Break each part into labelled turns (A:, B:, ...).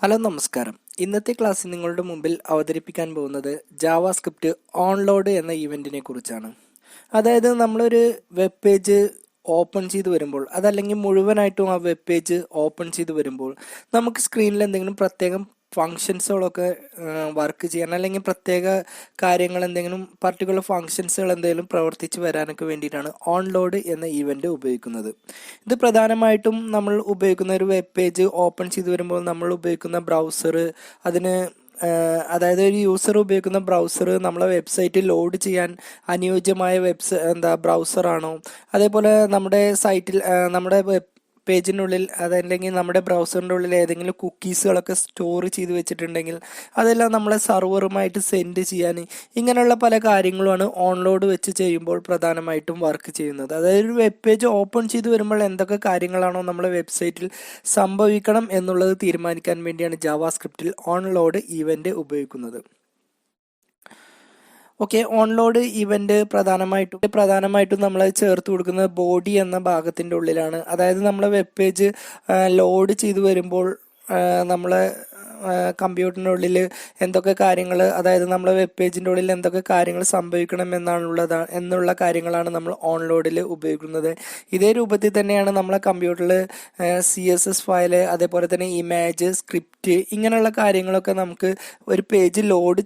A: Hello നമസ്കാരം. ഇന്നത്തെ ക്ലാസ്സിൽ നിങ്ങളുടെ മുമ്പിൽ അവതരിപ്പിക്കാൻ പോകുന്നത് ജാവാസ്ക്രിപ്റ്റ് ഓൺലോഡ് എന്ന ഇവന്റിനെ കുറിച്ചാണ്. അതായത് നമ്മളൊരു വെബ് പേജ് ഓപ്പൺ ചെയ്ത് വരുമ്പോൾ, അതല്ലെങ്കിൽ മുഴുവനായിട്ടും ആ വെബ് പേജ് ഓപ്പൺ ചെയ്ത് വരുമ്പോൾ നമുക്ക് സ്ക്രീനിൽ എന്തെങ്കിലും പ്രത്യേകം ഫങ്ഷൻസുകളൊക്കെ വർക്ക് ചെയ്യാൻ, അല്ലെങ്കിൽ പ്രത്യേക കാര്യങ്ങൾ എന്തെങ്കിലും പർട്ടിക്കുലർ ഫങ്ഷൻസുകൾ എന്തെങ്കിലും പ്രവർത്തിച്ച് വരാനൊക്കെ വേണ്ടിയിട്ടാണ് ഓൺലോഡ് എന്ന ഇവന്റ് ഉപയോഗിക്കുന്നത്. ഇത് പ്രധാനമായിട്ടും നമ്മൾ ഉപയോഗിക്കുന്ന ഒരു വെബ് പേജ് ഓപ്പൺ ചെയ്ത് വരുമ്പോൾ നമ്മൾ ഉപയോഗിക്കുന്ന ബ്രൗസർ, അതിന് അതായത് ഒരു യൂസർ ഉപയോഗിക്കുന്ന ബ്രൗസർ നമ്മളെ വെബ്സൈറ്റ് ലോഡ് ചെയ്യാൻ അനുയോജ്യമായ ബ്രൗസറാണോ, അതേപോലെ നമ്മുടെ സൈറ്റിൽ നമ്മുടെ വെബ് പേജിനുള്ളിൽ അതല്ലെങ്കിൽ നമ്മുടെ ബ്രൗസറിൻ്റെ ഉള്ളിൽ ഏതെങ്കിലും കുക്കീസുകളൊക്കെ സ്റ്റോർ ചെയ്ത് വെച്ചിട്ടുണ്ടെങ്കിൽ അതെല്ലാം നമ്മളെ സർവറുമായിട്ട് സെൻഡ് ചെയ്യാൻ, ഇങ്ങനെയുള്ള പല കാര്യങ്ങളുമാണ് ഓൺലോഡ് വെച്ച് ചെയ്യുമ്പോൾ പ്രധാനമായിട്ടും വർക്ക് ചെയ്യുന്നത്. അതായത് ഒരു വെബ് പേജ് ഓപ്പൺ ചെയ്ത് വരുമ്പോൾ എന്തൊക്കെ കാര്യങ്ങളാണോ നമ്മളെ വെബ്സൈറ്റിൽ സംഭവിക്കണം എന്നുള്ളത് തീരുമാനിക്കാൻ വേണ്ടിയാണ് ജാവാസ്ക്രിപ്റ്റിൽ ഓൺലോഡ് ഇവന്റ് ഉപയോഗിക്കുന്നത്. ഓക്കെ, ഓൺലോഡ് ഇവന്റ് പ്രധാനമായിട്ടും നമ്മൾ ചേർത്ത് കൊടുക്കുന്നത് ബോഡി എന്ന ഭാഗത്തിന്റെ ഉള്ളിലാണ്. അതായത് നമ്മളെ വെബ് പേജ് ലോഡ് ചെയ്തു വരുമ്പോൾ നമ്മളെ കമ്പ്യൂട്ടറിൻ്റെ ഉള്ളിൽ എന്തൊക്കെ കാര്യങ്ങൾ, അതായത് നമ്മളെ വെബ് പേജിൻ്റെ ഉള്ളിൽ എന്തൊക്കെ കാര്യങ്ങൾ സംഭവിക്കണം എന്നുള്ള കാര്യങ്ങളാണ് നമ്മൾ ഓൺലോഡിൽ ഉപയോഗിക്കുന്നത്. ഇതേ രൂപത്തിൽ തന്നെയാണ് നമ്മളെ കമ്പ്യൂട്ടറിൽ CSS ഫയല്, അതേപോലെ തന്നെ ഇമേജ്, സ്ക്രിപ്റ്റ്, ഇങ്ങനെയുള്ള കാര്യങ്ങളൊക്കെ നമുക്ക് ഒരു പേജ് ലോഡ്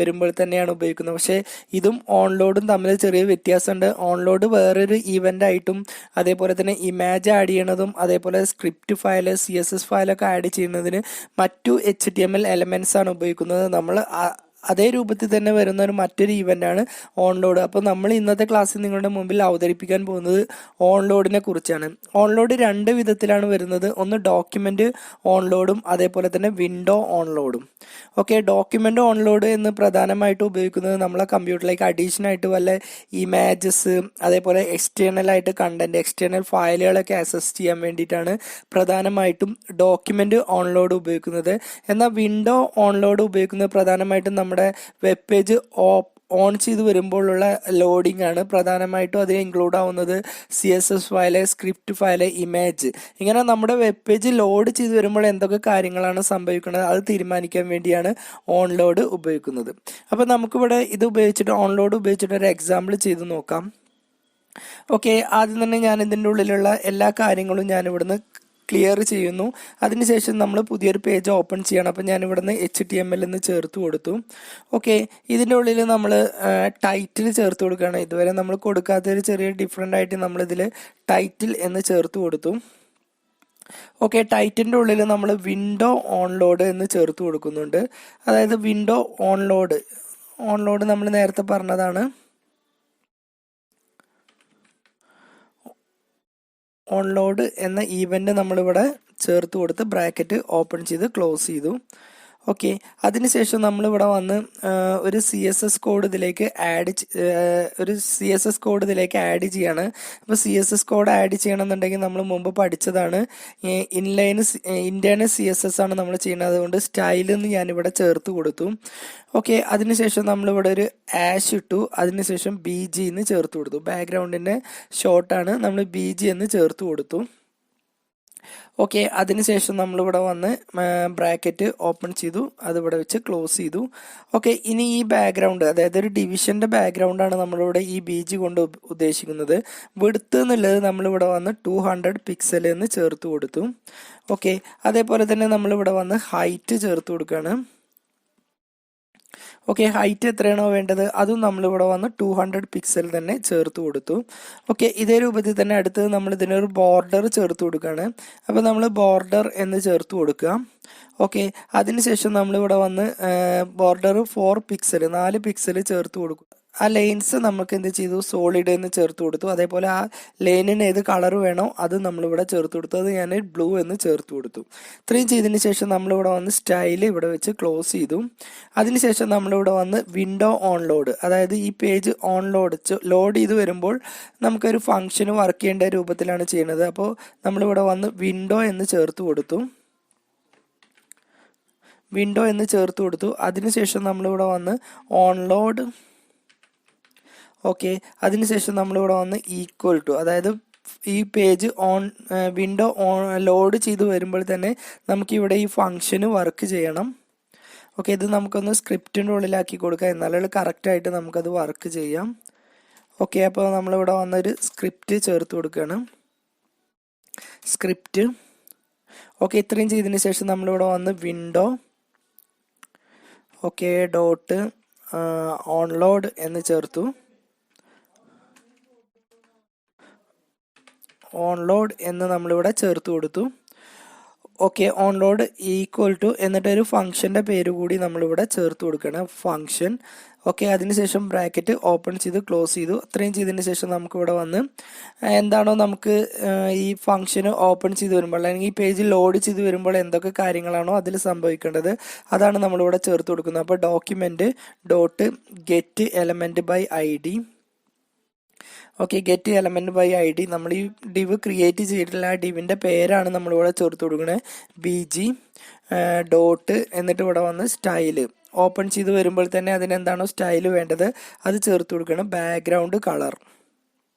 A: വരുമ്പോൾ തന്നെയാണ് ഉപയോഗിക്കുന്നത്. പക്ഷേ ഇതും ഓൺലോഡും തമ്മിൽ ചെറിയ വ്യത്യാസമുണ്ട്. ഓൺലോഡ് വേറൊരു ഇവന്റ് ആയിട്ടും, അതേപോലെ തന്നെ ഇമേജ് ആഡ് ചെയ്യണതും, അതേപോലെ സ്ക്രിപ്റ്റ് ഫയല്, CSS ഫയലൊക്കെ ആഡ് ചെയ്യുന്നതിന് മറ്റു HTML എലമെന്റ്സ് ആണ് ഉപയോഗിക്കുന്നത്. നമ്മൾ അതേ രൂപത്തിൽ തന്നെ വരുന്ന മറ്റൊരു ഇവന്റാണ് ഓൺലോഡ്. അപ്പോൾ നമ്മൾ ഇന്നത്തെ ക്ലാസ്സിൽ നിങ്ങളുടെ മുമ്പിൽ അവതരിപ്പിക്കാൻ പോകുന്നത് ഓൺലോഡിനെ കുറിച്ചാണ്. ഓൺലോഡ് രണ്ട് വിധത്തിലാണ് വരുന്നത്. ഒന്ന് ഡോക്യുമെന്റ് ഓൺലോഡും, അതേപോലെ തന്നെ വിൻഡോ ഓൺലോഡും. ഓക്കെ, ഡോക്യുമെന്റ് ഓൺലോഡ് എന്ന് പ്രധാനമായിട്ടും ഉപയോഗിക്കുന്നത് നമ്മളെ കമ്പ്യൂട്ടറിലേക്ക് അഡീഷണൽ ആയിട്ട് വല്ല ഇമേജസ്, അതേപോലെ എക്സ്റ്റേണൽ ആയിട്ട് കണ്ടന്റ്, എക്സ്റ്റേണൽ ഫയലുകളൊക്കെ ആക്സസ് ചെയ്യാൻ വേണ്ടിയിട്ടാണ് പ്രധാനമായിട്ടും ഡോക്യുമെന്റ് ഓൺലോഡ് ഉപയോഗിക്കുന്നത്. എന്നാൽ വിൻഡോ ഓൺലോഡ് ഉപയോഗിക്കുന്നത് പ്രധാനമായിട്ടും നമ്മുടെ വെബ് പേജ് ഓൺ ചെയ്ത് വരുമ്പോഴുള്ള ലോഡിംഗ് ആണ്. പ്രധാനമായിട്ടും അതിൽ ഇൻക്ലൂഡ് ആവുന്നത് CSS file, script file, image, ഇങ്ങനെ നമ്മുടെ വെബ് പേജ് ലോഡ് ചെയ്ത് വരുമ്പോൾ എന്തൊക്കെ കാര്യങ്ങളാണ് സംഭവിക്കുന്നത് അത് തീരുമാനിക്കാൻ വേണ്ടിയാണ് ഓൺലോഡ് ഉപയോഗിക്കുന്നത്. അപ്പോൾ നമുക്കിവിടെ ഓൺലോഡ് ഉപയോഗിച്ചിട്ട് ഒരു എക്സാമ്പിൾ ചെയ്ത് നോക്കാം. ഓക്കെ, ആദ്യം തന്നെ ഞാൻ ഇതിൻ്റെ ഉള്ളിലുള്ള എല്ലാ കാര്യങ്ങളും ഞാൻ ഇവിടുന്ന് ക്ലിയർ ചെയ്യുന്നു. അതിനുശേഷം നമ്മൾ പുതിയൊരു പേജ് ഓപ്പൺ ചെയ്യണം. അപ്പം ഞാൻ ഇവിടുന്ന് HTML എന്ന് ചേർത്ത് കൊടുത്തു. ഓക്കെ, ഇതിൻ്റെ ഉള്ളിൽ നമ്മൾ ടൈറ്റിൽ ചേർത്ത് കൊടുക്കുകയാണ്. ഇതുവരെ നമ്മൾ കൊടുക്കാത്തൊരു ചെറിയ ഡിഫറെൻ്റ് ആയിട്ട് നമ്മളിതിൽ ടൈറ്റിൽ എന്ന് ചേർത്ത് കൊടുത്തു. ഓക്കെ, ടൈറ്റിൻ്റെ ഉള്ളിൽ നമ്മൾ വിൻഡോ ഓൺലോഡ് എന്ന് ചേർത്ത് കൊടുക്കുന്നുണ്ട്. അതായത് വിൻഡോ ഓൺലോഡ് നമ്മൾ നേരത്തെ പറഞ്ഞതാണ്. ഓൺലോഡ് എന്ന ഈവന്റ് നമ്മളിവിടെ ചേർത്ത് കൊടുത്ത് ബ്രാക്കറ്റ് ഓപ്പൺ ചെയ്ത് ക്ലോസ് ചെയ്തു. ഓക്കെ, അതിനുശേഷം നമ്മളിവിടെ വന്ന് ഒരു CSS കോഡ് ഇതിലേക്ക് ആഡ് ചെയ്യാണ്. അപ്പോൾ CSS കോഡ് ആഡ് ചെയ്യണമെന്നുണ്ടെങ്കിൽ നമ്മൾ മുമ്പ് പഠിച്ചതാണ്. ഇന്റേണൽ CSS ആണ് നമ്മൾ ചെയ്യുന്നത്. അതുകൊണ്ട് സ്റ്റൈൽ എന്ന് ഞാനിവിടെ ചേർത്ത് കൊടുത്തു. ഓക്കെ, അതിനുശേഷം നമ്മളിവിടെ ഒരു ആഷ് ഇട്ടു. അതിനുശേഷം BG എന്ന് ചേർത്ത് കൊടുത്തു. ബാക്ക്ഗ്രൗണ്ടിന്റെ ഷോർട്ടാണ്, നമ്മൾ BG എന്ന് ചേർത്ത് കൊടുത്തു. ഓക്കെ, അതിനുശേഷം നമ്മളിവിടെ വന്ന് ബ്രാക്കറ്റ് ഓപ്പൺ ചെയ്തു, അതിവിടെ വെച്ച് ക്ലോസ് ചെയ്തു. ഓക്കെ, ഇനി ഈ ബാക്ക്ഗ്രൗണ്ട്, അതായത് ഒരു ഡിവിഷന്റെ ബാക്ക്ഗ്രൗണ്ടാണ് നമ്മളിവിടെ ഈ BG കൊണ്ട് ഉദ്ദേശിക്കുന്നത്. വിഡ്ത്ത് എന്നുള്ളത് നമ്മളിവിടെ വന്ന് 200 പിക്സൽ എന്ന് ചേർത്ത് കൊടുത്തു. ഓക്കെ, അതേപോലെ തന്നെ നമ്മളിവിടെ വന്ന് ഹൈറ്റ് ചേർത്ത് കൊടുക്കുകയാണ്. ഓക്കെ, ഹൈറ്റ് എത്രയാണോ വേണ്ടത് അതും നമ്മളിവിടെ വന്ന് 200 പിക്സൽ തന്നെ ചേർത്ത് കൊടുത്തു. ഓക്കെ, ഇതേ രൂപത്തിൽ തന്നെ അടുത്തത് നമ്മൾ ഇതിനൊരു ബോർഡർ ചേർത്ത് കൊടുക്കുകയാണ്. അപ്പോൾ നമ്മൾ ബോർഡർ എന്ന് ചേർത്ത് കൊടുക്കുക. ഓക്കെ, അതിനുശേഷം നമ്മളിവിടെ വന്ന് ബോർഡർ 4 പിക്സൽ ചേർത്ത് കൊടുക്കുക. ആ ലൈൻസ് നമുക്ക് എന്ത് ചെയ്തു, സോളിഡ് എന്ന് ചേർത്ത് കൊടുത്തു. അതേപോലെ ആ ലൈനിന് ഏത് കളർ വേണോ അത് നമ്മളിവിടെ ചേർത്ത് കൊടുത്തു. അത് ഞാൻ ബ്ലൂ എന്ന് ചേർത്ത് കൊടുത്തു. ഇത്രയും ചെയ്തതിന് ശേഷം നമ്മളിവിടെ വന്ന് സ്റ്റൈൽ ഇവിടെ വെച്ച് ക്ലോസ് ചെയ്തു. അതിനുശേഷം നമ്മളിവിടെ വന്ന് വിൻഡോ ഓൺലോഡ്, അതായത് ഈ പേജ് ലോഡ് ചെയ്ത് വരുമ്പോൾ നമുക്കൊരു ഫംഗ്ഷന് വർക്ക് ചെയ്യേണ്ട രൂപത്തിലാണ് ചെയ്യുന്നത്. അപ്പോൾ നമ്മളിവിടെ വന്ന് വിൻഡോ എന്ന് ചേർത്ത് കൊടുത്തു. അതിനുശേഷം നമ്മളിവിടെ വന്ന് ഓൺലോഡ്. ഓക്കെ, അതിനുശേഷം നമ്മളിവിടെ വന്ന് ഈക്വൽ ടു, അതായത് ഈ പേജ് വിൻഡോ ലോഡ് ചെയ്ത് വരുമ്പോൾ തന്നെ നമുക്കിവിടെ ഈ ഫംഗ്ഷന് വർക്ക് ചെയ്യണം. ഓക്കെ, ഇത് നമുക്കൊന്ന് സ്ക്രിപ്റ്റിൻ്റെ ഉള്ളിലാക്കി കൊടുക്കാം, എന്നാലും കറക്റ്റായിട്ട് നമുക്കത് വർക്ക് ചെയ്യാം. ഓക്കെ, അപ്പോൾ നമ്മളിവിടെ വന്നൊരു സ്ക്രിപ്റ്റ് ചേർത്ത് കൊടുക്കുകയാണ്. സ്ക്രിപ്റ്റ് ഓക്കെ, ഇത്രയും ചെയ്തതിന് ശേഷം നമ്മളിവിടെ വന്ന് വിൻഡോ ഓക്കെ ഡോട്ട് ഓൺലോഡ് എന്ന് ചേർത്തു. ഓൺലോഡ് എന്ന് നമ്മളിവിടെ ചേർത്ത് കൊടുത്തു. ഓക്കെ, ഓൺലോഡ് ഈക്വൽ ടു എന്നിട്ടൊരു ഫംഗ്ഷൻ്റെ പേര് കൂടി നമ്മളിവിടെ ചേർത്ത് കൊടുക്കണം, ഫംഗ്ഷൻ. ഓക്കെ, അതിനുശേഷം ബ്രാക്കറ്റ് ഓപ്പൺ ചെയ്ത് ക്ലോസ് ചെയ്തു. അത്രയും ചെയ്തതിന് ശേഷം നമുക്കിവിടെ വന്ന് എന്താണോ നമുക്ക് ഈ ഫംഗ്ഷന് ഓപ്പൺ ചെയ്ത് വരുമ്പോൾ അല്ലെങ്കിൽ ഈ പേജ് ലോഡ് ചെയ്ത് വരുമ്പോൾ എന്തൊക്കെ കാര്യങ്ങളാണോ അതിൽ സംഭവിക്കേണ്ടത് അതാണ് നമ്മളിവിടെ ചേർത്ത് കൊടുക്കുന്നത്. അപ്പോൾ document dot get element by ID. Okay, get element by ID. നമ്മൾ ഈ ഡിവ് ക്രിയേറ്റ് ചെയ്തിട്ടുള്ള ആ ഡിവിൻ്റെ പേരാണ് നമ്മളിവിടെ ചേർത്ത് കൊടുക്കുന്നത്, BG ഡോട്ട് എന്നിട്ട് ഇവിടെ വന്ന് സ്റ്റൈല്. ഓപ്പൺ ചെയ്ത് വരുമ്പോൾ തന്നെ അതിനെന്താണോ സ്റ്റൈല് വേണ്ടത് അത് ചേർത്ത് കൊടുക്കണം. Background colour.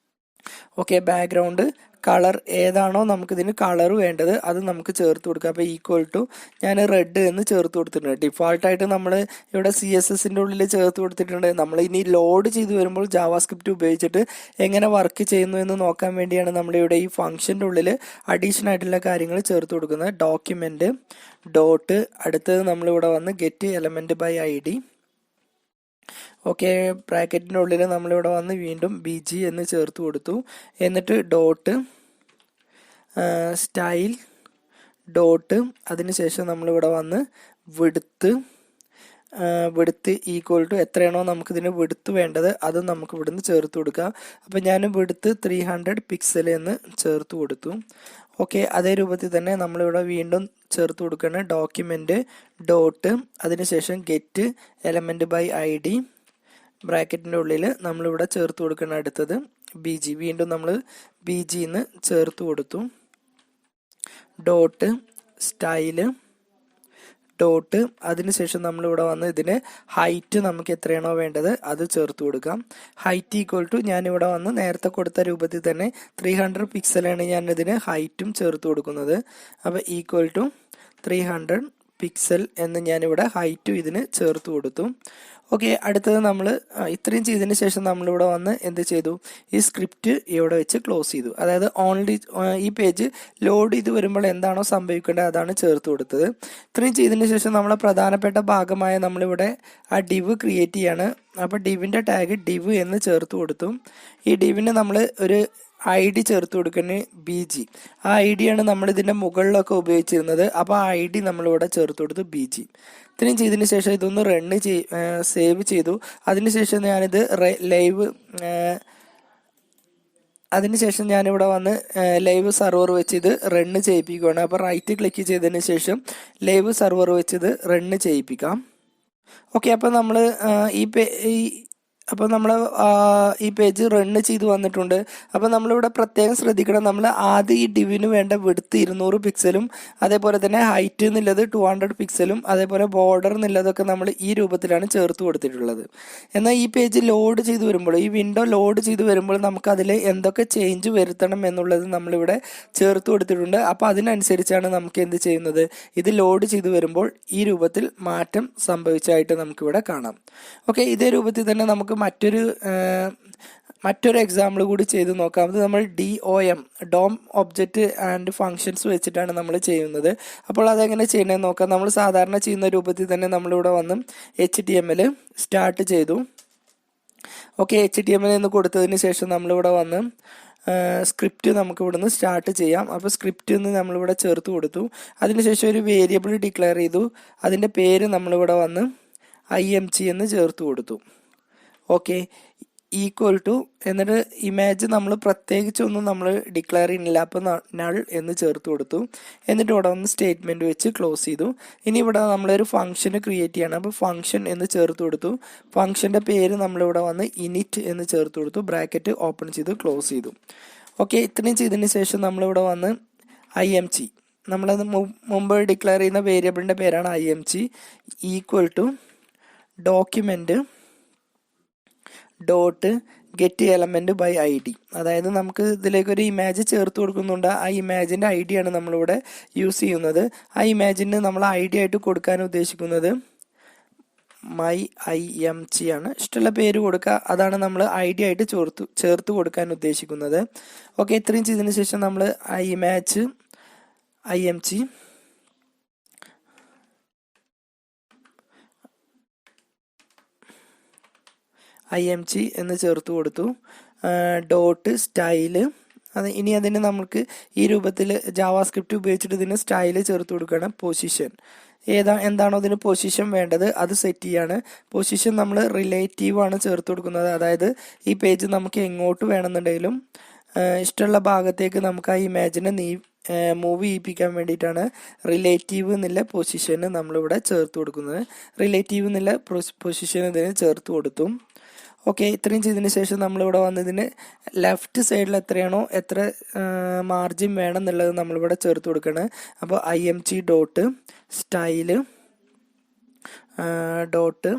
A: Okay, background colour ഏതാണോ നമുക്കിതിന് കളർ വേണ്ടത് അത് നമുക്ക് ചേർത്ത് കൊടുക്കാം. അപ്പോൾ ഈക്വൽ ടു ഞാൻ റെഡ് എന്ന് ചേർത്ത് കൊടുത്തിട്ടുണ്ട്. ഡിഫാൾട്ടായിട്ട് നമ്മൾ ഇവിടെ CSSൻ്റെ ഉള്ളിൽ ചേർത്ത് കൊടുത്തിട്ടുണ്ട്. നമ്മൾ ഇനി ലോഡ് ചെയ്ത് വരുമ്പോൾ ജാവാസ്ക്രിപ്റ്റ് ഉപയോഗിച്ചിട്ട് എങ്ങനെ വർക്ക് ചെയ്യുന്നു എന്ന് നോക്കാൻ വേണ്ടിയാണ് നമ്മളിവിടെ ഈ ഫംഗ്ഷൻ്റെ ഉള്ളിൽ അഡീഷണൽ ആയിട്ടുള്ള കാര്യങ്ങൾ ചേർത്ത് കൊടുക്കുന്നത്. ഡോക്യുമെന്റ് ഡോട്ട് അടുത്തത് നമ്മളിവിടെ വന്ന് ഗെറ്റ് എലമെന്റ് ബൈ ID. ഓക്കെ, ബ്രാക്കറ്റിൻ്റെ ഉള്ളിൽ നമ്മളിവിടെ വന്ന് വീണ്ടും BG എന്ന് ചേർത്ത് കൊടുത്തു. എന്നിട്ട് ഡോട്ട് സ്റ്റൈൽ ഡോട്ട് അതിനുശേഷം നമ്മളിവിടെ വന്ന് വിഡ്ത്ത് ഈക്വൽ ടു എത്രയാണോ നമുക്കിതിന് വിഡ്ത്ത് വേണ്ടത് അത് നമുക്ക് ഇവിടുന്ന് ചേർത്ത് കൊടുക്കാം. അപ്പം ഞാൻ വിഡ്ത്ത് 300 പിക്സൽ എന്ന് ചേർത്ത് കൊടുത്തു. ഓക്കെ, അതേ രൂപത്തിൽ തന്നെ നമ്മളിവിടെ വീണ്ടും ചേർത്ത് കൊടുക്കുകയാണ്. ഡോക്യുമെന്റ് ഡോട്ട് അതിനുശേഷം ഗെറ്റ് എലമെന്റ് ബൈ ID. ബ്രാക്കറ്റിൻ്റെ ഉള്ളിൽ നമ്മളിവിടെ ചേർത്ത് കൊടുക്കണം അടുത്തത് BG. വീണ്ടും നമ്മൾ BG എന്ന് ചേർത്ത് കൊടുത്തു. ഡോട്ട് സ്റ്റൈല് ഡോട്ട് അതിനുശേഷം നമ്മളിവിടെ വന്ന് ഇതിന് ഹൈറ്റ് നമുക്ക് എത്രയാണോ വേണ്ടത് അത് ചേർത്ത് കൊടുക്കാം. ഹൈറ്റ് ഈക്വൽ ടു ഞാനിവിടെ വന്ന് നേരത്തെ കൊടുത്ത രൂപത്തിൽ തന്നെ 300 പിക്സലാണ് ഞാൻ ഇതിന് ഹൈറ്റും ചേർത്ത് കൊടുക്കുന്നത്. അപ്പോൾ ഈക്വൽ ടു 300 പിക്സൽ എന്ന് ഞാനിവിടെ ഹൈറ്റും ഇതിന് ചേർത്ത് കൊടുത്തു. ഓക്കെ, അടുത്തത് നമ്മൾ ഇത്രയും ചെയ്തതിന് ശേഷം നമ്മളിവിടെ വന്ന് എന്ത് ചെയ്തു, ഈ സ്ക്രിപ്റ്റ് ഇവിടെ വെച്ച് ക്ലോസ് ചെയ്തു. അതായത് ഓൺലി ഈ പേജ് ലോഡ് ചെയ്ത് വരുമ്പോൾ എന്താണോ സംഭവിക്കേണ്ടത് അതാണ് ചേർത്ത് കൊടുത്തത്. ഇത്രയും ചെയ്തതിന് ശേഷം നമ്മളെ പ്രധാനപ്പെട്ട ഭാഗമായ നമ്മളിവിടെ ആ ഡിവ് ക്രിയേറ്റ് ചെയ്യാണ്. അപ്പോൾ ഡിവിൻ്റെ ടാഗ് ഡിവ് എന്ന് ചേർത്ത് കൊടുത്തു. ഈ ഡിവിന് നമ്മൾ ഒരു ID ചേർത്ത് കൊടുക്കുന്നത് BG. ആ ID ആണ് നമ്മൾ ഇതിൻ്റെ മുകളിലൊക്കെ ഉപയോഗിച്ചിരുന്നത്. അപ്പോൾ ആ ID നമ്മളിവിടെ ചേർത്ത് കൊടുത്തു BG. ഇത്രയും ചെയ്തതിന് ശേഷം ഇതൊന്ന് സേവ് ചെയ്തു. അതിനുശേഷം ഞാനിത് അതിനുശേഷം ഞാനിവിടെ വന്ന് ലൈവ് സെർവർ വെച്ച് ഇത് റണ്ണ് ചെയ്യിപ്പിക്കുകയാണ്. അപ്പോൾ റൈറ്റ് ക്ലിക്ക് ചെയ്തതിന് ശേഷം ലൈവ് സെർവർ വെച്ച് ഇത് റണ്ണ് ചെയ്യിപ്പിക്കാം. ഓക്കെ, അപ്പോൾ നമ്മൾ അപ്പോൾ നമ്മൾ ഈ പേജ് റണ്ണ് ചെയ്ത് വന്നിട്ടുണ്ട്. അപ്പോൾ നമ്മളിവിടെ പ്രത്യേകം ശ്രദ്ധിക്കണം, നമ്മൾ ആദ്യം ഈ ഡിവിന് വേണ്ട വിഡ്ത്ത് 200 പിക്സലും അതേപോലെ തന്നെ ഹൈറ്റ് എന്നുള്ളത് 200 പിക്സലും അതേപോലെ ബോർഡർ എന്നുള്ളതൊക്കെ നമ്മൾ ഈ രൂപത്തിലാണ് ചേർത്ത് കൊടുത്തിട്ടുള്ളത്. എന്നാൽ ഈ പേജ് ലോഡ് ചെയ്ത് വരുമ്പോൾ ഈ വിൻഡോ ലോഡ് ചെയ്ത് വരുമ്പോൾ നമുക്ക് അതിൽ എന്തൊക്കെ ചേഞ്ച് വരുത്തണം എന്നുള്ളത് നമ്മളിവിടെ ചേർത്ത് കൊടുത്തിട്ടുണ്ട്. അപ്പോൾ അതിനനുസരിച്ചാണ് നമുക്ക് എന്ത് ചെയ്യുന്നത്, ഇത് ലോഡ് ചെയ്ത് വരുമ്പോൾ ഈ രൂപത്തിൽ മാറ്റം സംഭവിച്ചതായിട്ട് നമുക്കിവിടെ കാണാം. ഓക്കെ, ഇതേ രൂപത്തിൽ തന്നെ നമുക്ക് മറ്റൊരു എക്സാമ്പിൾ കൂടി ചെയ്ത് നോക്കാം. അത് നമ്മൾ DOM ഒബ്ജക്റ്റ് ആൻഡ് ഫങ്ഷൻസ് വെച്ചിട്ടാണ് നമ്മൾ ചെയ്യുന്നത്. അപ്പോൾ അതെങ്ങനെ ചെയ്യണമെന്ന് നോക്കാം. നമ്മൾ സാധാരണ ചെയ്യുന്ന രൂപത്തിൽ തന്നെ നമ്മളിവിടെ വന്ന് HTML സ്റ്റാർട്ട് ചെയ്തു. ഓക്കെ, HTML എന്ന് കൊടുത്തതിന് ശേഷം നമ്മളിവിടെ വന്ന് സ്ക്രിപ്റ്റ് നമുക്ക് ഇവിടുന്ന് സ്റ്റാർട്ട് ചെയ്യാം. അപ്പോൾ സ്ക്രിപ്റ്റ് എന്ന് നമ്മളിവിടെ ചേർത്ത് കൊടുത്തു. അതിനുശേഷം ഒരു വേരിയബിൾ ഡിക്ലെയർ ചെയ്തു. അതിൻ്റെ പേര് നമ്മളിവിടെ വന്ന് IMG എന്ന് ചേർത്ത് കൊടുത്തു. ഓക്കെ, ഈക്വൽ ടു എന്നിട്ട് ഇമേജ് നമ്മൾ പ്രത്യേകിച്ചൊന്നും നമ്മൾ ഡിക്ലെയർ ചെയ്യുന്നില്ല. അപ്പോൾ നൾ എന്ന് ചേർത്ത് കൊടുത്തു. എന്നിട്ട് ഇവിടെ വന്ന് സ്റ്റേറ്റ്മെൻറ്റ് വെച്ച് ക്ലോസ് ചെയ്തു. ഇനി ഇവിടെ നമ്മളൊരു ഫംഗ്ഷന് ക്രിയേറ്റ് ചെയ്യണം. അപ്പോൾ ഫംഗ്ഷൻ എന്ന് ചേർത്ത് കൊടുത്തു. ഫംഗ്ഷൻ്റെ പേര് നമ്മളിവിടെ വന്ന് ഇനിറ്റ് എന്ന് ചേർത്ത് കൊടുത്തു. ബ്രാക്കറ്റ് ഓപ്പൺ ചെയ്ത് ക്ലോസ് ചെയ്തു. ഓക്കെ, ഇത്രയും ചെയ്തതിന് ശേഷം നമ്മളിവിടെ വന്ന് IMG നമ്മളത് മുമ്പ് ഡിക്ലെയർ ചെയ്യുന്ന വേരിയബിളിൻ്റെ പേരാണ് IMG equal to document dot get element by I D. അതായത് നമുക്ക് ഇതിലേക്കൊരു ഇമേജ് ചേർത്ത് കൊടുക്കുന്നുണ്ട്. ആ ഇമേജിൻ്റെ ഐ ഡിയാണ് നമ്മളിവിടെ യൂസ് ചെയ്യുന്നത്. ആ ഇമേജിന് നമ്മൾ ഐ ഡി ആയിട്ട് കൊടുക്കാൻ ഉദ്ദേശിക്കുന്നത് മൈ ഐ എം ജി ആണ്. ഇഷ്ടമുള്ള പേര് കൊടുക്കുക. അതാണ് നമ്മൾ ഐ ഡി ആയിട്ട് ചേർത്ത് കൊടുക്കാൻ ഉദ്ദേശിക്കുന്നത്. ഓക്കെ, ഇത്രയും ചെയ്തതിന് ശേഷം നമ്മൾ ഇമേജ് ഐ എം ജി എന്ന് ചേർത്ത് കൊടുത്തു. Dot style. ഇനി അതിന് നമുക്ക് ഈ രൂപത്തിൽ ജാവാസ്ക്രിപ്റ്റ് ഉപയോഗിച്ചിട്ട് ഇതിന് സ്റ്റൈല് ചേർത്ത് കൊടുക്കണം. പൊസിഷൻ എന്താണോ ഇതിന് പൊസിഷൻ വേണ്ടത് അത് സെറ്റ് ചെയ്യാണ്. പൊസിഷൻ നമ്മൾ റിലേറ്റീവ് ആണ് ചേർത്ത് കൊടുക്കുന്നത്. അതായത് ഈ പേജ് നമുക്ക് എങ്ങോട്ട് വേണമെന്നുണ്ടെങ്കിലും ഇഷ്ടമുള്ള ഭാഗത്തേക്ക് നമുക്ക് ആ ഇമേജിനെ മൂവ് ചെയ്യിപ്പിക്കാൻ വേണ്ടിയിട്ടാണ് റിലേറ്റീവ് എന്നുള്ള പൊസിഷന് നമ്മളിവിടെ ചേർത്ത് കൊടുക്കുന്നത്. റിലേറ്റീവ് എന്നുള്ള പൊസിഷൻ ഇതിന് ചേർത്ത് കൊടുത്തു. ഓക്കെ, ഇത്രയും ചെയ്തതിന് ശേഷം നമ്മളിവിടെ വന്നതിന് ലെഫ്റ്റ് സൈഡിൽ എത്ര മാർജിൻ വേണം എന്നുള്ളത് നമ്മളിവിടെ ചേർത്ത് കൊടുക്കണം. അപ്പോൾ I M G dot style dot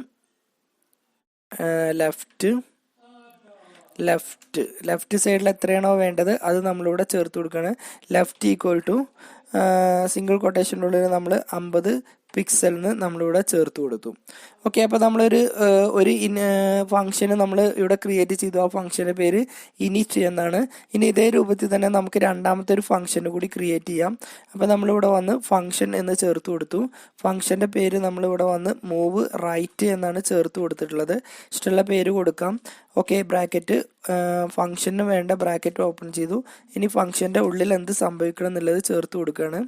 A: left സൈഡിൽ എത്രയാണോ വേണ്ടത് അത് നമ്മളിവിടെ ചേർത്ത് കൊടുക്കണം. ലെഫ്റ്റ് ഈക്വൽ ടു സിംഗിൾ കൊട്ടേഷനുള്ളിൽ നമ്മൾ 50 പിക്സലിന് നമ്മളിവിടെ ചേർത്ത് കൊടുത്തു. ഓക്കെ, അപ്പോൾ നമ്മളൊരു ഫംഗ്ഷന് നമ്മൾ ഇവിടെ ക്രിയേറ്റ് ചെയ്തു. ആ ഫംഗ്ഷൻ്റെ പേര് ഇനിറ്റ് എന്നാണ്. ഇനി ഇതേ രൂപത്തിൽ തന്നെ നമുക്ക് രണ്ടാമത്തെ ഒരു ഫംഗ്ഷന് കൂടി ക്രിയേറ്റ് ചെയ്യാം. അപ്പോൾ നമ്മളിവിടെ വന്ന് ഫംഗ്ഷൻ എന്ന് ചേർത്ത് കൊടുത്തു. ഫംഗ്ഷൻ്റെ പേര് നമ്മളിവിടെ വന്ന് മൂവ് റൈറ്റ് എന്നാണ് ചേർത്ത് കൊടുത്തിട്ടുള്ളത്. ഇഷ്ടമുള്ള പേര് കൊടുക്കാം. ഓക്കെ, ബ്രാക്കറ്റ് ഫംഗ്ഷന് വേണ്ട ബ്രാക്കറ്റ് ഓപ്പൺ ചെയ്തു. ഇനി ഫംഗ്ഷൻ്റെ ഉള്ളിൽ എന്ത് സംഭവിക്കണം എന്നുള്ളത് ചേർത്ത് കൊടുക്കുകയാണ്.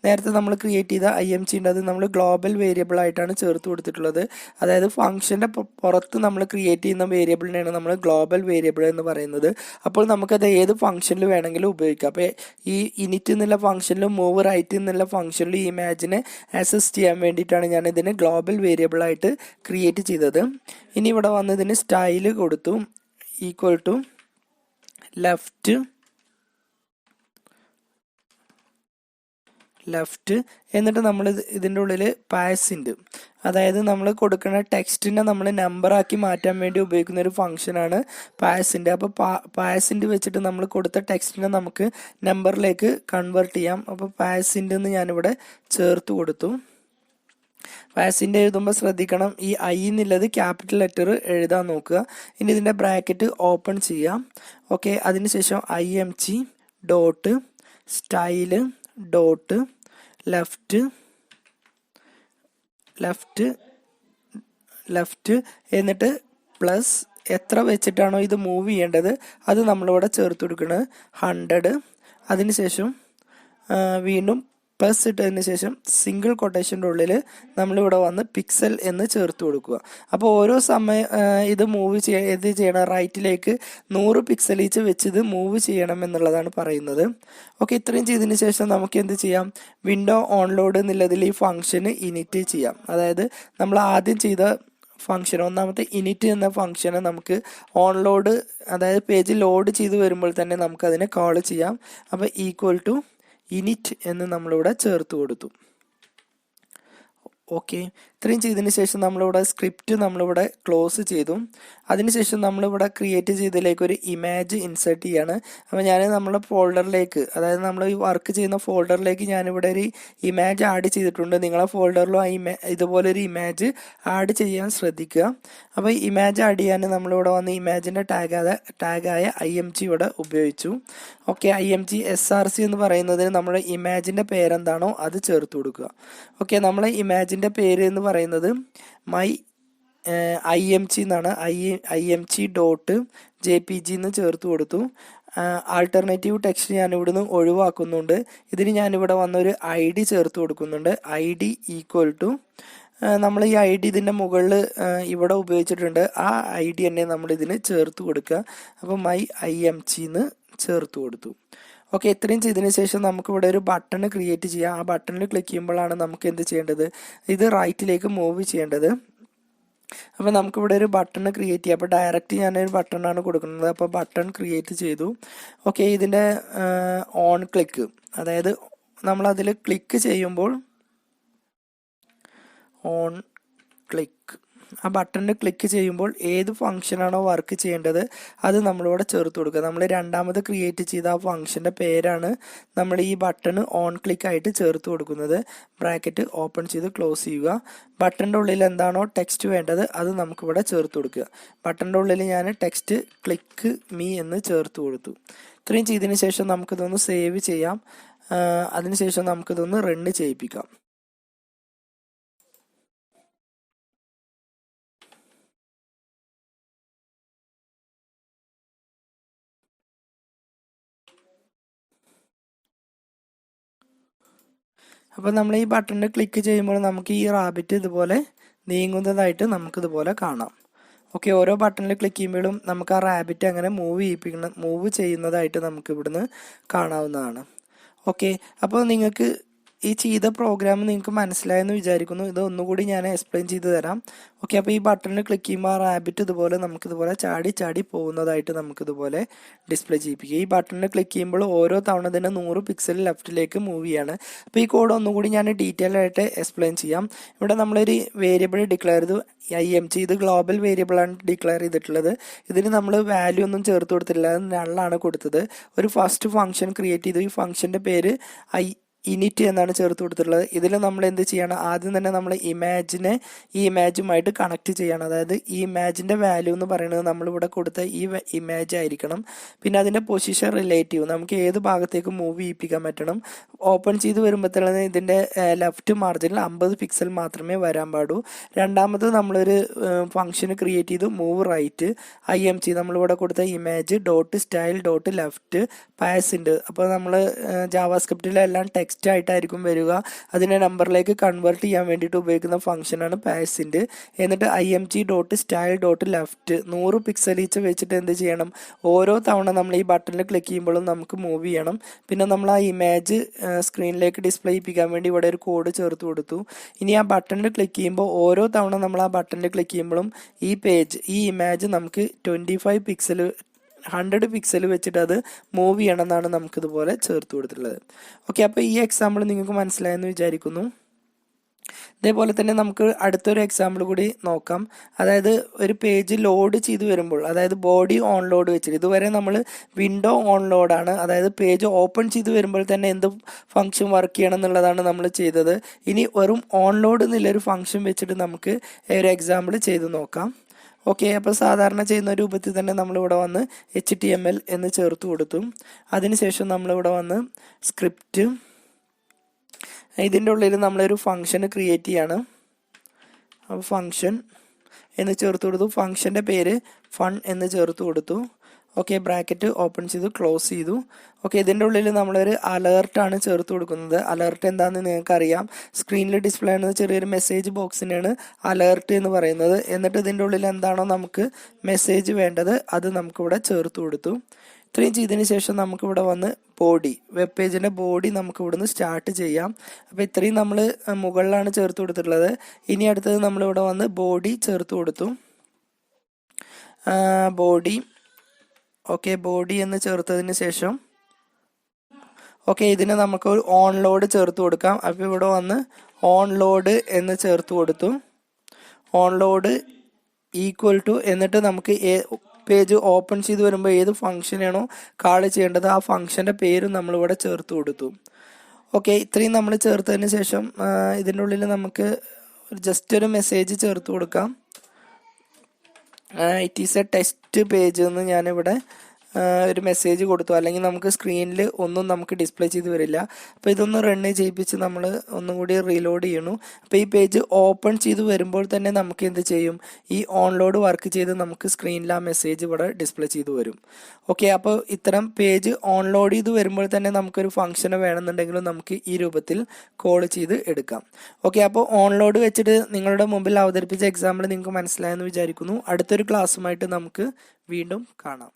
A: നേരത്തെ നമ്മൾ ക്രിയേറ്റ് ചെയ്ത ഐ എം ജി ഉണ്ട്, അത് നമ്മൾ ഗ്ലോബൽ വേരിയബിൾ ആയിട്ടാണ് ചേർത്ത് കൊടുത്തിട്ടുള്ളത്. അതായത് ഫംഗ്ഷൻ്റെ പുറത്ത് നമ്മൾ ക്രിയേറ്റ് ചെയ്യുന്ന വേരിയബിളിനെയാണ് നമ്മൾ ഗ്ലോബൽ വേരിയബിൾ എന്ന് പറയുന്നത്. അപ്പോൾ നമുക്കത് ഏത് ഫംഗ്ഷനിൽ വേണമെങ്കിലും ഉപയോഗിക്കാം. അപ്പോൾ ഈ ഇനിറ്റ് എന്നുള്ള ഫംഗ്ഷനിലും മൂവ് റൈറ്റ് എന്നുള്ള ഫംഗ്ഷനിലും ഈ ഇമേജിനെ ആക്സസ് ചെയ്യാൻ വേണ്ടിയിട്ടാണ് ഞാൻ ഇതിന് ഗ്ലോബൽ വേരിയബിൾ ആയിട്ട് ക്രിയേറ്റ് ചെയ്തത്. ഇനി ഇവിടെ വന്ന് ഇതിന് സ്റ്റൈല് കൊടുത്തു. ഈക്വൽ ടു ലെഫ്റ്റ് എന്നിട്ട് നമ്മൾ ഇതിൻ്റെ ഉള്ളിൽ പാസിൻ്റ്, അതായത് നമ്മൾ കൊടുക്കുന്ന ടെക്സ്റ്റിനെ നമ്മൾ നമ്പറാക്കി മാറ്റാൻ വേണ്ടി ഉപയോഗിക്കുന്ന ഒരു ഫംഗ്ഷനാണ് പാസിൻ്റ്. അപ്പോൾ പാസിൻ്റ് വെച്ചിട്ട് നമ്മൾ കൊടുത്ത ടെക്സ്റ്റിനെ നമുക്ക് നമ്പറിലേക്ക് കൺവേർട്ട് ചെയ്യാം. അപ്പോൾ പാസിൻ്റ് എന്ന് ഞാനിവിടെ ചേർത്ത് കൊടുത്തു. പാസിൻ്റെ എഴുതുമ്പോൾ ശ്രദ്ധിക്കണം, ഈ ഐ എന്നുള്ളത് ക്യാപിറ്റൽ ലെറ്റർ എഴുതാൻ നോക്കുക. ഇനി ഇതിൻ്റെ ബ്രാക്കറ്റ് ഓപ്പൺ ചെയ്യാം. ഓക്കെ, അതിനുശേഷം I M G dot style dot left എന്നിട്ട് പ്ലസ് എത്ര വെച്ചിട്ടാണോ ഇത് മൂവ് ചെയ്യേണ്ടത് അത് നമ്മളിവിടെ ചേർത്ത് കൊടുക്കുന്നത് 100. അതിനുശേഷം വീണ്ടും പ്ലസ് ഇട്ടതിന് ശേഷം സിംഗിൾ കൊട്ടേഷൻ്റെ ഉള്ളിൽ നമ്മളിവിടെ വന്ന് പിക്സൽ എന്ന് ചേർത്ത് കൊടുക്കുക. അപ്പോൾ ഓരോ സമയം ഇത് ചെയ്യണം, റൈറ്റിലേക്ക് 100 പിക്സൽ ഈച്ച് വെച്ച് ഇത് മൂവ് ചെയ്യണം എന്നുള്ളതാണ് പറയുന്നത്. ഓക്കെ, ഇത്രയും ചെയ്തതിന് ശേഷം നമുക്ക് എന്ത് ചെയ്യാം, വിൻഡോ ഓൺലോഡ് എന്നുള്ളതിൽ ഈ ഫംഗ്ഷന് ഇനിറ്റ് ചെയ്യാം. അതായത് നമ്മൾ ആദ്യം ചെയ്ത ഫംഗ്ഷൻ, ഒന്നാമത്തെ ഇനിറ്റ് എന്ന ഫംഗ്ഷന് നമുക്ക് ഓൺലോഡ്, അതായത് പേജ് ലോഡ് ചെയ്ത് വരുമ്പോൾ തന്നെ നമുക്കതിനെ കോൾ ചെയ്യാം. അപ്പോൾ ഈക്വൽ ടു ഇനിറ്റ് എന്ന് നമ്മളിവിടെ ചേർത്ത് കൊടുത്തു. ഓക്കെ, ഇത്രയും ചെയ്തതിന് ശേഷം നമ്മളിവിടെ സ്ക്രിപ്റ്റ് നമ്മളിവിടെ ക്ലോസ് ചെയ്തു. അതിനുശേഷം നമ്മളിവിടെ ക്രിയേറ്റ് ചെയ്തതിലേക്ക് ഒരു ഇമേജ് ഇൻസേർട്ട് ചെയ്യാണ്. അപ്പോൾ ഞാൻ നമ്മുടെ ഫോൾഡറിലേക്ക്, അതായത് നമ്മൾ ഈ വർക്ക് ചെയ്യുന്ന ഫോൾഡറിലേക്ക് ഞാനിവിടെ ഒരു ഇമേജ് ആഡ് ചെയ്തിട്ടുണ്ട്. നിങ്ങളെ ഫോൾഡറിലും ഇതുപോലൊരു ഇമേജ് ആഡ് ചെയ്യാൻ ശ്രദ്ധിക്കുക. അപ്പോൾ ഇമേജ് ആഡ് ചെയ്യാൻ നമ്മളിവിടെ വന്ന് ഇമേജിൻ്റെ ടാഗായ ഐ എം ജി ഇവിടെ ഉപയോഗിച്ചു. ഓക്കെ, IMGSRC എന്ന് പറയുന്നതിന് നമ്മുടെ ഇമേജിൻ്റെ പേരെന്താണോ അത് ചേർത്ത് കൊടുക്കുക. ഓക്കെ, നമ്മളെ ഇമേജിൻ്റെ പേര് എന്ന് പറയുന്നത് മൈ IMG എന്നാണ്. IMG ഡോട്ട് JPG എന്ന് ചേർത്ത് കൊടുത്തു. ആൾട്ടർനേറ്റീവ് ടെക്സ്റ്റ് ഞാൻ ഇവിടുന്ന് ഒഴിവാക്കുന്നുണ്ട്. ഇതിന് ഞാനിവിടെ വന്നൊരു ID ചേർത്ത് കൊടുക്കുന്നുണ്ട്. ID ഈക്വൽ ടു നമ്മൾ ഈ ID ഇതിൻ്റെ മുകളിൽ ഇവിടെ ഉപയോഗിച്ചിട്ടുണ്ട്. ആ ID തന്നെ നമ്മൾ ഇതിന് ചേർത്ത് കൊടുക്കുക. അപ്പോൾ മൈ IMG എന്ന് ചേർത്ത് കൊടുത്തു. ഓക്കെ, ഇത്രയും ചെയ്തതിന് ശേഷം നമുക്കിവിടെ ഒരു ബട്ടൺ ക്രിയേറ്റ് ചെയ്യാം. ആ ബട്ടണിൽ ക്ലിക്ക് ചെയ്യുമ്പോഴാണ് നമുക്ക് എന്ത് ചെയ്യേണ്ടത്, ഇത് റൈറ്റിലേക്ക് മൂവ് ചെയ്യേണ്ടത്. അപ്പോൾ നമുക്കിവിടെ ഒരു ബട്ടൺ ക്രിയേറ്റ് ചെയ്യാം. അപ്പോൾ ഡയറക്റ്റ് ഞാനൊരു ബട്ടണാണ് കൊടുക്കുന്നത്. അപ്പോൾ ബട്ടൺ ക്രിയേറ്റ് ചെയ്തു. ഓക്കെ, ഇതിൻ്റെ ഓൺ ക്ലിക്ക്, അതായത് നമ്മളതിൽ ക്ലിക്ക് ചെയ്യുമ്പോൾ ഓൺ ക്ലിക്ക് ആ ബട്ടണിൽ ക്ലിക്ക് ചെയ്യുമ്പോൾ ഏത് ഫംഗ്ഷനാണോ വർക്ക് ചെയ്യേണ്ടത് അത് നമ്മളിവിടെ ചേർത്ത് കൊടുക്കുക. നമ്മൾ രണ്ടാമത് ക്രിയേറ്റ് ചെയ്ത ആ ഫംഗ്ഷൻ്റെ പേരാണ് നമ്മൾ ഈ ബട്ടൺ ഓൺ ക്ലിക്ക് ആയിട്ട് ചേർത്ത് കൊടുക്കുന്നത്. ബ്രാക്കറ്റ് ഓപ്പൺ ചെയ്ത് ക്ലോസ് ചെയ്യുക. ബട്ടണിൻ്റെ ഉള്ളിൽ എന്താണോ ടെക്സ്റ്റ് വേണ്ടത് അത് നമുക്കിവിടെ ചേർത്ത് കൊടുക്കുക. ബട്ടണിൻ്റെ ഉള്ളിൽ ഞാൻ ടെക്സ്റ്റ് ക്ലിക്ക് മീ എന്ന് ചേർത്ത് കൊടുത്തു. ഇത്രയും ചെയ്തതിന് ശേഷം നമുക്കിതൊന്ന് സേവ് ചെയ്യാം. അതിനുശേഷം നമുക്കിതൊന്ന് റണ്ണ് ചെയ്യിപ്പിക്കാം. അപ്പോൾ നമ്മൾ ഈ ബട്ടണിൽ ക്ലിക്ക് ചെയ്യുമ്പോൾ നമുക്ക് ഈ റാബിറ്റ് ഇതുപോലെ നീങ്ങുന്നതായിട്ട് നമുക്കിതുപോലെ കാണാം. ഓക്കെ, ഓരോ ബട്ടണിൽ ക്ലിക്ക് ചെയ്യുമ്പോഴും നമുക്ക് ആ റാബിറ്റ് അങ്ങനെ മൂവ് ചെയ്യുന്നതായിട്ട് നമുക്ക് ഇവിടുന്ന് കാണാവുന്നതാണ്. ഓക്കെ, അപ്പോൾ നിങ്ങൾക്ക് ഈ ചെയ്ത പ്രോഗ്രാം നിങ്ങൾക്ക് മനസ്സിലായെന്ന് വിചാരിക്കുന്നു. ഇത് ഒന്നുകൂടി ഞാൻ എക്സ്പ്ലെയിൻ ചെയ്ത് തരാം. ഓക്കെ, അപ്പോൾ ഈ ബട്ടണിൽ ക്ലിക്ക് ചെയ്യുമ്പോൾ ആ റാബിറ്റ് ഇതുപോലെ നമുക്കിതുപോലെ ചാടി പോകുന്നതായിട്ട് നമുക്കിതുപോലെ ഡിസ്പ്ലേ ചെയ്യിപ്പിക്കുക. ഈ ബട്ടണിൽ ക്ലിക്ക് ചെയ്യുമ്പോൾ ഓരോ തവണ തന്നെ 100 പിക്സൽ ലെഫ്റ്റിലേക്ക് മൂവ് ചെയ്യാണ്. അപ്പോൾ ഈ കോഡ് ഒന്നുകൂടി ഞാൻ ഡീറ്റെയിൽ ആയിട്ട് എക്സ്പ്ലെയിൻ ചെയ്യാം. ഇവിടെ നമ്മളൊരു വേരിയബിൾ ഡിക്ലെയർ ചെയ്തു, IMG. ഇത് ഗ്ലോബൽ വേരിയബിളാണ് ഡിക്ലെയർ ചെയ്തിട്ടുള്ളത്. ഇതിന് നമ്മൾ വാല്യൂ ഒന്നും ചേർത്ത് കൊടുത്തിട്ടില്ല, നള്ളാണ് കൊടുത്തത്. ഒരു ഫസ്റ്റ് ഫംഗ്ഷൻ ക്രിയേറ്റ് ചെയ്തു. ഈ ഫംഗ്ഷൻ്റെ പേര് ഇനിറ്റ് എന്നാണ് ചേർത്ത് കൊടുത്തിട്ടുള്ളത്. ഇതിൽ നമ്മൾ എന്ത് ചെയ്യണം, ആദ്യം തന്നെ നമ്മൾ ഇമേജിനെ ഈ ഇമേജുമായിട്ട് കണക്ട് ചെയ്യണം. അതായത് ഈ ഇമേജിൻ്റെ വാല്യൂ എന്ന് പറയുന്നത് നമ്മളിവിടെ കൊടുത്ത ഈ ഇമേജ് ആയിരിക്കണം. പിന്നെ അതിൻ്റെ പൊസിഷൻ റിലേറ്റീവ് നമുക്ക് ഏത് ഭാഗത്തേക്ക് മൂവ് ചെയ്യിപ്പിക്കാൻ പറ്റണം. ഓപ്പൺ ചെയ്ത് വരുമ്പോൾ തന്നെ ഇതിൻ്റെ ലെഫ്റ്റ് മാർജിനിൽ 50 പിക്സൽ മാത്രമേ വരാൻ പാടൂ. രണ്ടാമത് നമ്മളൊരു ഫംഗ്ഷൻ ക്രിയേറ്റ് ചെയ്തു, മൂവ് റൈറ്റ് IMG. നമ്മളിവിടെ കൊടുത്ത image dot style dot left പാസിൻ്റെ. അപ്പോൾ നമ്മൾ ജാവാസ്ക്രിപ്റ്റിലെല്ലാം ടെക്സ്റ്റ് ആയിട്ടായിരിക്കും വരിക. അതിനെ നമ്പറിലേക്ക് കൺവേർട്ട് ചെയ്യാൻ വേണ്ടിയിട്ട് ഉപയോഗിക്കുന്ന ഫംഗ്ഷനാണ് പാസിൻ്റെ. എന്നിട്ട് IMG dot style dot left 100 pixel each വെച്ചിട്ട് എന്ത് ചെയ്യണം, ഓരോ തവണ നമ്മൾ ഈ ബട്ടണിൽ ക്ലിക്ക് ചെയ്യുമ്പോഴും നമുക്ക് മൂവ് ചെയ്യണം. പിന്നെ നമ്മൾ ആ ഇമേജ് സ്ക്രീനിലേക്ക് ഡിസ്പ്ലേ ചെയ്യിപ്പിക്കാൻ വേണ്ടി ഇവിടെ ഒരു കോഡ് ചേർത്ത് കൊടുത്തു. ഇനി ആ ബട്ടണിൽ ക്ലിക്ക് ചെയ്യുമ്പോൾ ഓരോ തവണ നമ്മൾ ആ ബട്ടണിൽ ക്ലിക്ക് ചെയ്യുമ്പോഴും ഈ ഇമേജ് നമുക്ക് 25 പിക്സൽ 100 പിക്സൽ വെച്ചിട്ട് അത് മൂവ് ചെയ്യണം എന്നാണ് നമുക്കിതുപോലെ ചേർത്ത് കൊടുത്തിട്ടുള്ളത്. ഓക്കെ, അപ്പോൾ ഈ എക്സാമ്പിൾ നിങ്ങൾക്ക് മനസ്സിലായെന്ന് വിചാരിക്കുന്നു. ഇതേപോലെ തന്നെ നമുക്ക് അടുത്തൊരു എക്സാമ്പിൾ കൂടി നോക്കാം. അതായത് ഒരു പേജ് ലോഡ് ചെയ്ത് വരുമ്പോൾ, അതായത് ബോഡി ഓൺലോഡ് വെച്ചിട്ട്, ഇതുവരെ നമ്മൾ വിൻഡോ ഓൺലോഡാണ്, അതായത് പേജ് ഓപ്പൺ ചെയ്ത് വരുമ്പോൾ തന്നെ എന്ത് ഫംഗ്ഷൻ വർക്ക് ചെയ്യണം എന്നുള്ളതാണ് നമ്മൾ ചെയ്തത്. ഇനി വെറും ഓൺലോഡ് എന്നുള്ളൊരു ഫംഗ്ഷൻ വെച്ചിട്ട് നമുക്ക് ഒരു എക്സാമ്പിൾ ചെയ്ത് നോക്കാം. ഓക്കെ, അപ്പോൾ സാധാരണ ചെയ്യുന്ന രൂപത്തിൽ തന്നെ നമ്മളിവിടെ വന്ന് HTML എന്ന് ചേർത്ത് കൊടുത്തു. അതിനുശേഷം നമ്മളിവിടെ വന്ന് സ്ക്രിപ്റ്റ്, ഇതിൻ്റെ ഉള്ളിൽ നമ്മളൊരു ഫംഗ്ഷൻ ക്രിയേറ്റ് ചെയ്യാണ്. അപ്പോൾ ഫംഗ്ഷൻ എന്ന് ചേർത്ത് കൊടുത്തു. ഫംഗ്ഷൻ്റെ പേര് ഫൺ എന്ന് ചേർത്ത് കൊടുത്തു. ഓക്കെ, ബ്രാക്കറ്റ് ഓപ്പൺ ചെയ്തു ക്ലോസ് ചെയ്തു. ഓക്കെ, ഇതിൻ്റെ ഉള്ളിൽ നമ്മളൊരു അലേർട്ടാണ് ചേർത്ത് കൊടുക്കുന്നത്. അലേർട്ട് എന്താണെന്ന് നിങ്ങൾക്കറിയാം, സ്ക്രീനിൽ ഡിസ്പ്ലേ ചെയ്യുന്ന ചെറിയൊരു മെസ്സേജ് ബോക്സിനാണ് അലേർട്ട് എന്ന് പറയുന്നത്. എന്നിട്ട് ഇതിൻ്റെ ഉള്ളിൽ എന്താണോ നമുക്ക് മെസ്സേജ് വേണ്ടത് അത് നമുക്കിവിടെ ചേർത്ത് കൊടുത്തു. ഇത്രയും ചെയ്തതിന് ശേഷം നമുക്കിവിടെ വന്ന് ബോഡി, വെബ് പേജിൻ്റെ ബോഡി നമുക്ക് ഇവിടുന്ന് സ്റ്റാർട്ട് ചെയ്യാം. അപ്പോൾ ഇത്രയും നമ്മൾ മുകളിലാണ് ചേർത്ത് കൊടുത്തിട്ടുള്ളത്. ഇനി അടുത്തത് നമ്മളിവിടെ വന്ന് ബോഡി ചേർത്ത് കൊടുത്തു. ബോഡി, ഓക്കെ, ബോഡി എന്ന് ചേർത്തതിന് ശേഷം ഓക്കെ, ഇതിന് നമുക്ക് ഒരു ഓൺലോഡ് ചേർത്ത് കൊടുക്കാം. അപ്പോൾ ഇവിടെ വന്ന് ഓൺലോഡ് എന്ന് ചേർത്ത് കൊടുത്തു. ഓൺലോഡ് ഈക്വൽ ടു, എന്നിട്ട് നമുക്ക് പേജ് ഓപ്പൺ ചെയ്ത് വരുമ്പോൾ ഏത് ഫംഗ്ഷനാണോ കാൾ ചെയ്യേണ്ടത് ആ ഫംഗ്ഷൻ്റെ പേരും നമ്മളിവിടെ ചേർത്ത് കൊടുത്തു. ഓക്കെ, ഇത്രയും നമ്മൾ ചേർത്തതിന് ശേഷം ഇതിൻ്റെ ഉള്ളിൽ നമുക്ക് ജസ്റ്റ് ഒരു മെസ്സേജ് ചേർത്ത് കൊടുക്കാം. It is A test page എന്ന് ഞാനിവിടെ ഒരു മെസ്സേജ് കൊടുത്തു. അല്ലെങ്കിൽ നമുക്ക് സ്ക്രീനിൽ ഒന്നും നമുക്ക് ഡിസ്പ്ലേ ചെയ്ത് വരില്ല. അപ്പോൾ ഇതൊന്ന് റണ്ണ് ചെയ്യിപ്പിച്ച് നമ്മൾ ഒന്നും കൂടി റീലോഡ് ചെയ്യണു. അപ്പോൾ ഈ പേജ് ഓപ്പൺ ചെയ്ത് വരുമ്പോൾ തന്നെ നമുക്ക് എന്ത് ചെയ്യും, ഈ ഓൺലോഡ് വർക്ക് ചെയ്ത് നമുക്ക് സ്ക്രീനിൽ ആ മെസ്സേജ് ഇവിടെ ഡിസ്പ്ലേ ചെയ്ത് വരും. ഓക്കെ, അപ്പോൾ ഇത്തരം പേജ് ഓൺലോഡ് ചെയ്ത് വരുമ്പോൾ തന്നെ നമുക്കൊരു ഫംഗ്ഷന് വേണമെന്നുണ്ടെങ്കിലും നമുക്ക് ഈ രൂപത്തിൽ കോൾ ചെയ്ത് എടുക്കാം. ഓക്കെ, അപ്പോൾ ഓൺലോഡ് വെച്ചിട്ട് നിങ്ങളുടെ മുമ്പിൽ അവതരിപ്പിച്ച എക്സാമ്പിൾ നിങ്ങൾക്ക് മനസ്സിലായെന്ന് വിചാരിക്കുന്നു. അടുത്തൊരു ക്ലാസ്സുമായിട്ട് നമുക്ക് വീണ്ടും കാണാം.